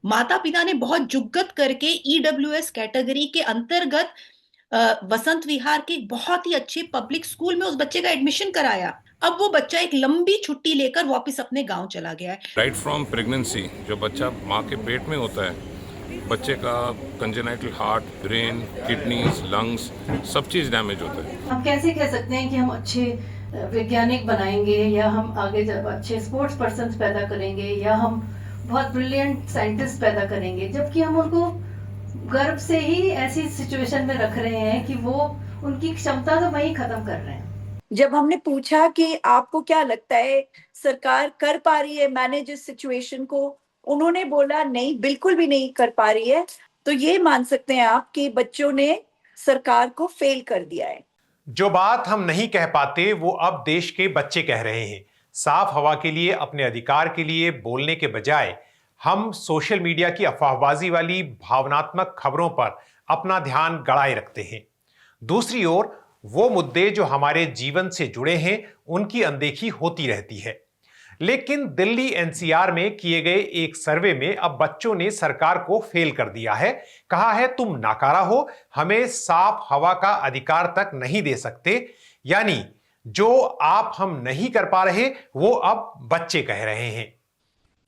माता पिता ने बहुत जुग्गत करके ईडब्ल्यूएस कैटेगरी के अंतर्गत वसंत विहार के एक बहुत ही अच्छे पब्लिक स्कूल में उस बच्चे का एडमिशन कराया। अब वो बच्चा एक लंबी छुट्टी लेकर वापस अपने गांव चला गया है। राइट फ्रॉम प्रेगनेंसी, जो बच्चा माँ के पेट में होता है, बच्चे का congenital heart, brain, kidneys, lungs, सब चीज़ डैमेज होता है। हम कैसे कह सकते हैं कि हम अच्छे वैज्ञानिक बनाएंगे, या हम आगे जब अच्छे स्पोर्ट्स पर्सन पैदा करेंगे, या हम बहुत ब्रिलियंट साइंटिस्ट पैदा करेंगे, जबकि हम उनको गर्भ से ही ऐसी सिचुएशन में रख रहे हैं कि वो उनकी क्षमता तो वहीं खत्म कर रहे हैं। जब हमने पूछा कि आपको क्या लगता है सरकार कर पा रही है मैनेज इस सिचुएशन को, उन्होंने बोला नहीं, बिल्कुल भी नहीं कर पा रही है। तो ये मान सकते हैं आप कि बच्चों ने सरकार को फेल कर दिया है। जो बात हम नहीं कह पाते वो अब देश के बच्चे कह रहे हैं। साफ हवा के लिए, अपने अधिकार के लिए बोलने के बजाय हम सोशल मीडिया की अफवाहबाजी वाली भावनात्मक खबरों पर अपना ध्यान गड़ाए रखते हैं। दूसरी ओर वो मुद्दे जो हमारे जीवन से जुड़े हैं उनकी अनदेखी होती रहती है। लेकिन दिल्ली एनसीआर में किए गए एक सर्वे में अब बच्चों ने सरकार को फेल कर दिया है। कहा है तुम नाकारा हो, हमें साफ हवा का अधिकार तक नहीं दे सकते। यानी जो आप हम नहीं कर पा रहे वो अब बच्चे कह रहे हैं।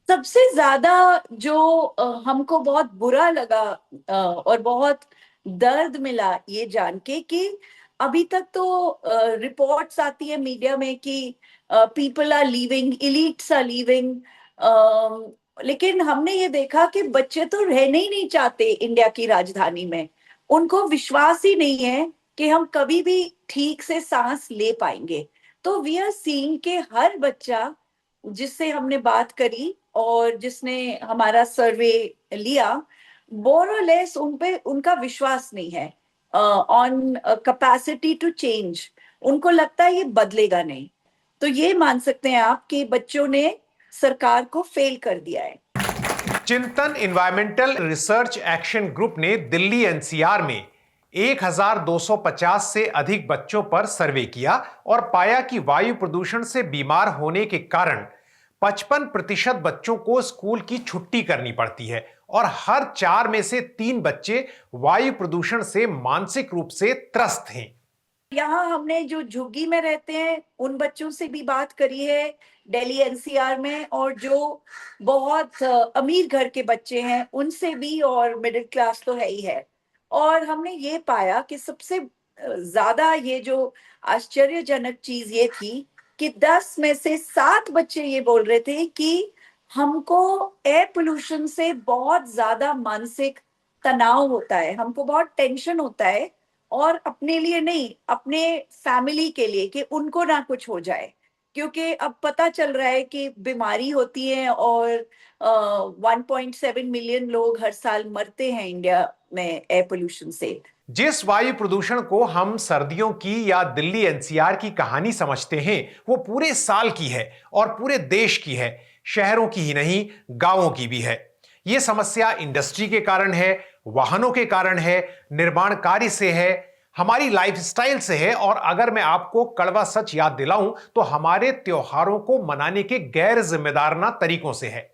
सबसे ज्यादा जो हमको बहुत बुरा लगा और बहुत दर्द मिला ये जान के कि अभी तक तो रिपोर्ट्स आती है मीडिया में कि people are leaving, elites are leaving, लेकिन हमने ये देखा कि बच्चे तो रहने ही नहीं चाहते इंडिया की राजधानी में। उनको विश्वास ही नहीं है कि हम कभी भी ठीक से सांस ले पाएंगे। तो वी आर सीइंग के हर बच्चा जिससे हमने बात करी और जिसने हमारा सर्वे लिया, मोर और लेस उन पे उनका विश्वास नहीं है ऑन कैपेसिटी टू चेंज। उनको लगता है ये बदलेगा नहीं। तो ये मान सकते हैं आप कि बच्चों ने सरकार को फेल कर दिया है। चिंतन एनवायरमेंटल रिसर्च एक्शन ग्रुप ने दिल्ली एनसीआर में 1250 से अधिक बच्चों पर सर्वे किया और पाया कि वायु प्रदूषण से बीमार होने के कारण 55% बच्चों को स्कूल की छुट्टी करनी पड़ती है और हर 4 में से 3 बच्चे वायु प्रदूषण से मानसिक रूप से त्रस्त हैं। यहाँ हमने जो झुग्गी में रहते हैं उन बच्चों से भी बात करी है दिल्ली एनसीआर में, और जो बहुत अमीर घर के बच्चे हैं उनसे भी, और मिडिल क्लास तो है ही है। और हमने ये पाया कि सबसे ज्यादा ये जो आश्चर्यजनक चीज ये थी कि 10 में से 7 बच्चे ये बोल रहे थे कि हमको एयर पोल्यूशन से बहुत ज्यादा मानसिक तनाव होता है, हमको बहुत टेंशन होता है, और अपने लिए नहीं, अपने फैमिली के लिए, कि उनको ना कुछ हो जाए। क्योंकि अब पता चल रहा है कि बीमारी होती है और 1.7 मिलियन लोग हर साल मरते हैं इंडिया में एयर पोल्यूशन से। जिस वायु प्रदूषण को हम सर्दियों की या दिल्ली एनसीआर की कहानी समझते हैं वो पूरे साल की है और पूरे देश की है, शहरों की ही नहीं गांवों की भी है। ये समस्या इंडस्ट्री के कारण है, वाहनों के कारण है, निर्माण कार्य से है, हमारी लाइफस्टाइल से है, और अगर मैं आपको कड़वा सच याद दिलाऊं तो हमारे त्योहारों को मनाने के गैर जिम्मेदाराना तरीकों से है।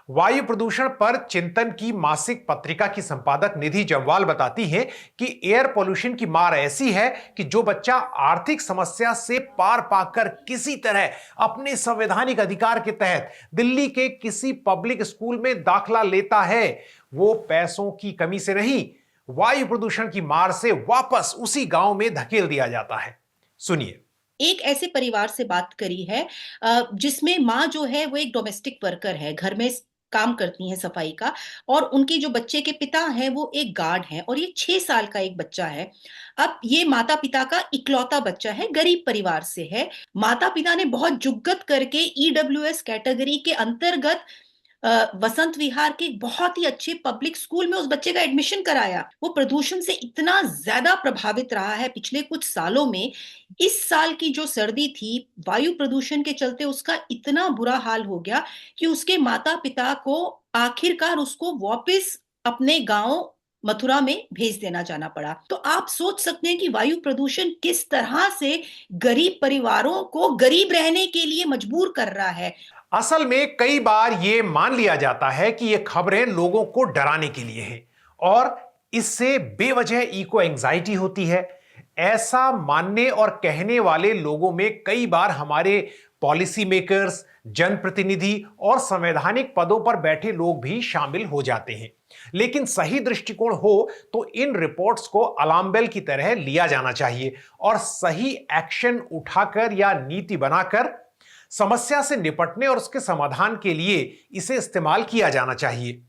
वायु प्रदूषण पर चिंतन की मासिक पत्रिका की संपादक निधि जम्वाल बताती हैं कि एयर पोल्यूशन की मार ऐसी है कि जो बच्चा आर्थिक समस्या से पार पाकर किसी तरह अपने संवैधानिक अधिकार के तहत दिल्ली के किसी पब्लिक स्कूल में दाखला लेता है, वो पैसों की कमी से नहीं, वायु प्रदूषण की मार से वापस उसी गांव में धकेल दिया जाता है। सुनिए। एक ऐसे परिवार से बात करी है जिसमें माँ जो है वो एक डोमेस्टिक वर्कर है, घर में काम करती हैं सफाई का, और उनके जो बच्चे के पिता हैं वो एक गार्ड हैं, और ये 6 साल का एक बच्चा है। अब ये माता पिता का इकलौता बच्चा है, गरीब परिवार से है। माता पिता ने बहुत जुग्गत करके ईडब्ल्यूएस कैटेगरी के अंतर्गत वसंत विहार के एक बहुत ही अच्छे पब्लिक स्कूल में उस बच्चे का एडमिशन कराया। वो प्रदूषण से इतना ज्यादा प्रभावित रहा है पिछले कुछ सालों में। इस साल की जो सर्दी थी, वायु प्रदूषण के चलते उसका इतना बुरा हाल हो गया कि उसके माता पिता को आखिरकार उसको वापस अपने गांव मथुरा में भेज देना जाना पड़ा। तो आप सोच सकते हैं कि वायु प्रदूषण किस तरह से गरीब परिवारों को गरीब रहने के लिए मजबूर कर रहा है। असल में कई बार ये मान लिया जाता है कि ये खबरें लोगों को डराने के लिए हैं और इससे बेवजह इको एंजाइटी होती है। ऐसा मानने और कहने वाले लोगों में कई बार हमारे पॉलिसी मेकर्स, जनप्रतिनिधि और संवैधानिक पदों पर बैठे लोग भी शामिल हो जाते हैं। लेकिन सही दृष्टिकोण हो तो इन रिपोर्ट्स को अलार्म बेल की तरह लिया जाना चाहिए और सही एक्शन उठाकर या नीति बनाकर समस्या से निपटने और उसके समाधान के लिए इसे इस्तेमाल किया जाना चाहिए।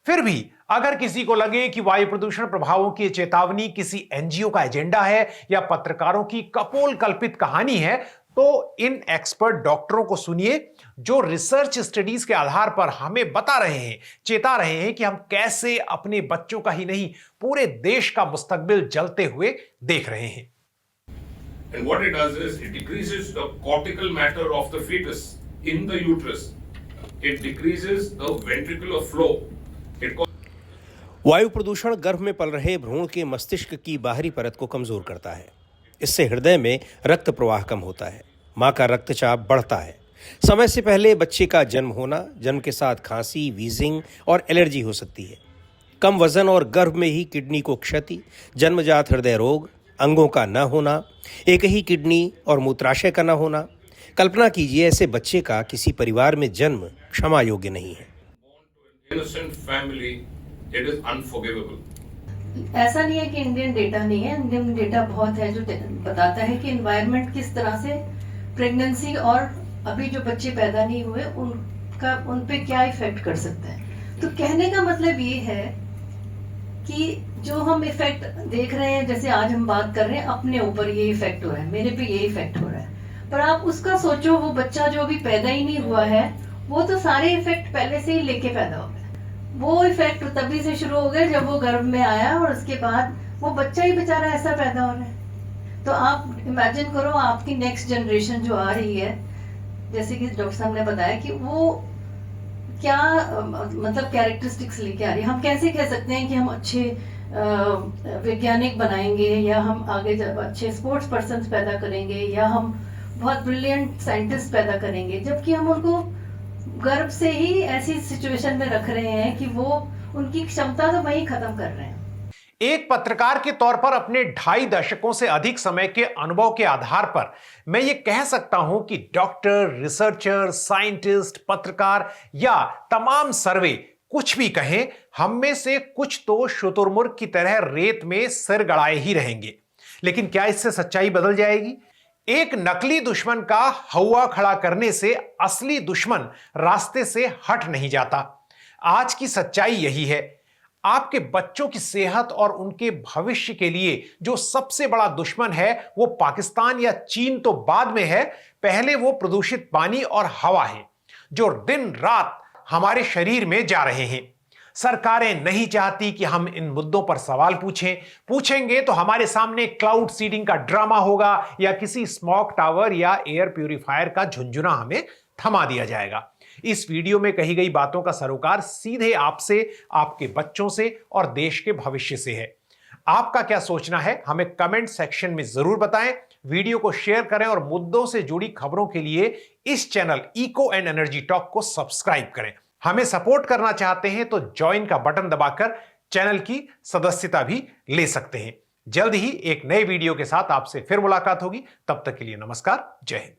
फिर भी अगर किसी को लगे कि वायु प्रदूषण प्रभावों की चेतावनी किसी एनजीओ का एजेंडा है या पत्रकारों की कपोल कल्पित कहानी है, तो इन एक्सपर्ट डॉक्टरों को सुनिए जो रिसर्च स्टडीज के आधार पर हमें बता रहे हैं, चेता रहे हैं कि हम कैसे अपने बच्चों का ही नहीं पूरे देश का मुस्तकबिल जलते हुए देख रहे हैं। And what it does is it decreases the cortical matter of the fetus in the uterus. It decreases the ventricular flow. वायु प्रदूषण गर्भ में पल रहे भ्रूण के मस्तिष्क की बाहरी परत को कमजोर करता है। इससे हृदय में रक्त प्रवाह कम होता है, मां का रक्तचाप बढ़ता है। समय से पहले बच्चे का जन्म होना, जन्म के साथ खांसी, वीजिंग और एलर्जी हो सकती है। कम वजन और गर्भ में ही किडनी को क्षति, जन्मजात हृदय रोग, अंगों का न होना, एक ही किडनी और मूत्राशय का न होना। कल्पना कीजिए ऐसे बच्चे का किसी परिवार में जन्म क्षमा योग्य नहीं है। ऐसा नहीं है कि इंडियन डेटा नहीं है, इंडियन डेटा बहुत है जो बताता है कि एनवायरनमेंट किस तरह से प्रेगनेंसी और अभी जो बच्चे पैदा नहीं हुए उन पे क्या इफेक्ट कर सकता है। तो कहने का मतलब ये है कि जो हम इफेक्ट देख रहे हैं, जैसे आज हम बात कर रहे हैं अपने ऊपर ये इफेक्ट हो रहा है, मेरे पे ये इफेक्ट हो रहा है, पर आप उसका सोचो वो बच्चा जो अभी पैदा ही नहीं हुआ है वो तो सारे इफेक्ट पहले से ही लेके पैदा हो गया। वो इफेक्ट तभी से शुरू हो गए जब वो गर्भ में आया और उसके बाद वो बच्चा ही बेचारा ऐसा पैदा हो रहा है। तो आप इमेजिन करो आपकी नेक्स्ट जनरेशन जो आ रही है, जैसे कि डॉक्टर साहब ने बताया कि वो क्या मतलब कैरेक्टरिस्टिक्स लेके आ रही है। हम कैसे कह सकते हैं कि हम अच्छे वैज्ञानिक बनाएंगे या हम आगे जब अच्छे स्पोर्ट्स पर्सन पैदा करेंगे या हम बहुत ब्रिलियंट साइंटिस्ट पैदा करेंगे, जबकि हम उनको गर्भ से ही ऐसी सिचुएशन में रख रहे हैं कि वो उनकी क्षमता तो वही खत्म कर रहे हैं। एक पत्रकार के तौर पर अपने 2.5 दशकों से अधिक समय के अनुभव के आधार पर मैं ये कह सकता हूं कि डॉक्टर, रिसर्चर, साइंटिस्ट, पत्रकार या तमाम सर्वे कुछ भी कहें, हम में से कुछ तो शुतुरमुर्ग की तरह रेत में सिर गड़ाए ही रहेंगे। लेकिन क्या इससे सच्चाई बदल जाएगी? एक नकली दुश्मन का हौवा खड़ा करने से असली दुश्मन रास्ते से हट नहीं जाता। आज की सच्चाई यही है। आपके बच्चों की सेहत और उनके भविष्य के लिए जो सबसे बड़ा दुश्मन है वो पाकिस्तान या चीन तो बाद में है, पहले वो प्रदूषित पानी और हवा है जो दिन रात हमारे शरीर में जा रहे हैं। सरकारें नहीं चाहती कि हम इन मुद्दों पर सवाल पूछेंगे तो हमारे सामने क्लाउड सीडिंग का ड्रामा होगा या किसी स्मॉग टावर या एयर प्यूरिफायर का झुंझुना हमें थमा दिया जाएगा। इस वीडियो में कही गई बातों का सरोकार सीधे आपसे, आपके बच्चों से और देश के भविष्य से है। आपका क्या सोचना है हमें कमेंट सेक्शन में जरूर बताएं। वीडियो को शेयर करें और मुद्दों से जुड़ी खबरों के लिए इस channel eco and energy talk को सब्सक्राइब करें। हमें सपोर्ट करना चाहते हैं तो ज्वाइन का बटन दबाकर चैनल की सदस्यता भी ले सकते हैं। जल्द ही एक नए वीडियो के साथ आपसे फिर मुलाकात होगी। तब तक के लिए नमस्कार, जय हिंद।